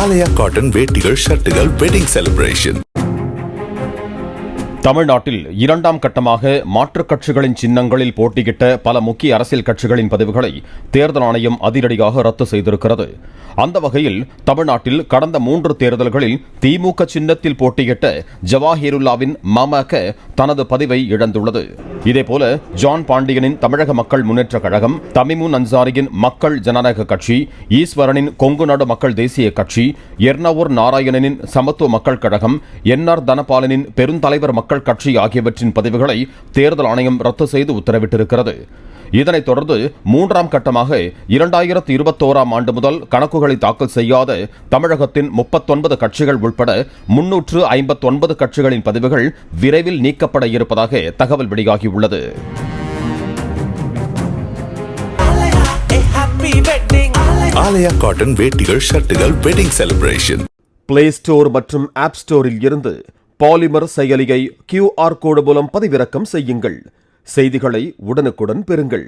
ஆலயா cotton வேட்டிகள் ஷர்ட்டுகள் wedding celebration. தமிழ்நாட்டில் இரண்டாம் கட்டமாக மாற்றுக் கட்சிகளின் சின்னங்களில் போட்டியிட்ட பல முக்கிய அரசியல் கட்சிகளின் பதிவுகளை தேர்தல் ஆணையம் அதிரடியாக ரத்து செய்திருக்கிறது. அந்த வகையில் தமிழ்நாட்டில் கடந்த 3 தேர்தல்களில் திமுக சின்னத்தில் போட்டியிட்ட ஜவாஹிருல்லாவின் மமக தனது பதிவை இழந்துள்ளது. இதேபோல ஜான் பாண்டியனின் தமிழக மக்கள் முன்னேற்ற கழகம், தமிமுன் அன்சாரியின் மக்கள் ஜனநாயக கட்சி, ஈஸ்வரனின் கொங்கு நாடு மக்கள் தேசிய கட்சி, எர்ணவூர் நாராயணனின் சமத்துவ மக்கள் கழகம், என்ஆர் தனபாலனின் பெருந்தலைவர் மக்கள் கட்சி ஆகியவற்றின் பதிவுகளை தேர்தல் ஆணையம் ரத்து செய்து உத்தரவிட்டிருக்கிறது. இதனைத் தொடர்ந்து 3ஆம் கட்டமாக 2021ஆம் ஆண்டு முதல் கணக்குகளை தாக்கல் செய்யாத தமிழகத்தின் 39 கட்சிகள் உட்பட 359 கட்சிகளின் பதிவுகள் விரைவில் நீக்கப்பட இருப்பதாக தகவல் வெளியாகியுள்ளது. ஆலயா காட்டன் வேட்டிகள் ஷர்ட்டுகள் வெட்டிங் செலிப்ரேஷன். பிளே ஸ்டோர் மற்றும் ஆப் ஸ்டோரில் இருந்து பாலிமர் செயலியை QR கோடு மூலம் பதிவிறக்கம் செய்யுங்கள். செய்திகளை உடனுக்குடன் பெறுங்கள்.